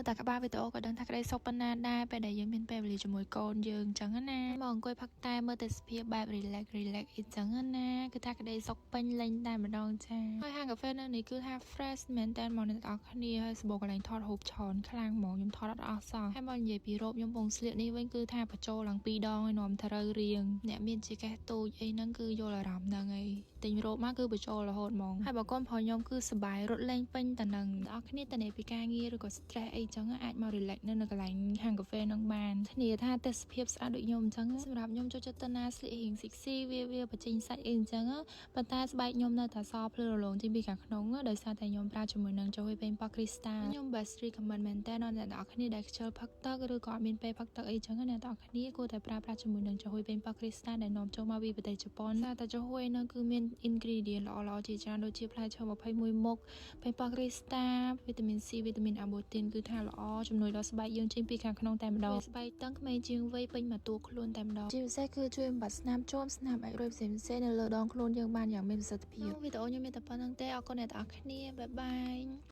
តែក្បាលវីដេអូក៏ដឹងថាក្តីសុខប៉ុណ្ណាដែរពេលដែលយើងមានពេលវេលាជាមួយកូនយើងអញ្ចឹងណាមកអង្គុយផឹកតែមើលទេសភាពបែប relax អីចឹងណាគឺថាក្តីសុខពេញលេញតែម្ដងចាហើយហាងកាហ្វេនៅនេះគឺថា fresh មែនតើមកអ្នកទាំងអស់គ្នាហើយសបកកន្លែងថតរូបច្រើនខ្លាំងហ្មងខ្ញុំថតអត់អស់សោះហើយមកនិយាយពីរូបខ្ញុំពងស្លៀកនេះវិញគឺថាបញ្ចូលឡើង2ដងហើយនាំត្រូវរៀងអ្នកមានជាកេះទូចអីហ្នឹងគឺយល់អារម្មណ៍ហ្នឹងហើយទិញរូបមកគឺបញ្ចូលរហូតហ្មងហើយបើកូនប្រុសខ្ញុំគឺសប្បាយរត់លេងពេញតែនឹងអ្នកនរគ្នាតនេពីការងារឬក៏ stress អីចឹងអាចមក relax នៅកន្លែងហាងកាហ្វេនឹងបានធានាថាទេសភាពស្អាតដូចខ្ញុំអញ្ចឹងសម្រាប់ខ្ញុំចូលចិត្តទៅណាស្លៀករៀង sexy វាបញ្ចេញសាច់អីអញ្ចឹងប៉ុន្តែស្បែកខ្ញុំនៅតែសភ្លឺរលោងជាងពីខាងក្នុងដោយសារតែខ្ញុំប្រើជាមួយនឹងចូលវិញប៉ា crystal ខ្ញុំ best recommend មែនតើអ្នកនរគ្នាដែលខ្ជិលផឹកទឹកឬក៏អត់មានពេលផឹកទឹកអីចឹងអ្នកនរគ្នាគួរតែប្រើប្រាស់ជាមួយនឹងចូលវិញប៉ា crystal ដែលនាំចូលមកពីប្រទេសជប៉ុនតែចូលវិញនឹងគឺមាន ingredient ល្អៗជាច្រើនដូចជាផ្លែឈើ21មុខវិញប៉ា crystal វីតាមីន C វីតាមីន arbuthin គឺថាល្អជំនួយដល់ស្បែកយើងចេញពីខាងក្នុងតែម្ដងស្បែកតឹងក្មេងជាងវ័យពេញមកតួខ្លួនតែម្ដងជាពិសេសគឺជួយបំបត្តិស្នាមជាំស្នាមអាចរុយផ្សេងៗនៅលើដងខ្លួនយើងបានយ៉ាងមានប្រសិទ្ធភាពវីដេអូខ្ញុំមានតែប៉ុណ្្នឹងទេអរគុណអ្នកទាំងអស់គ្នាបាយបាយ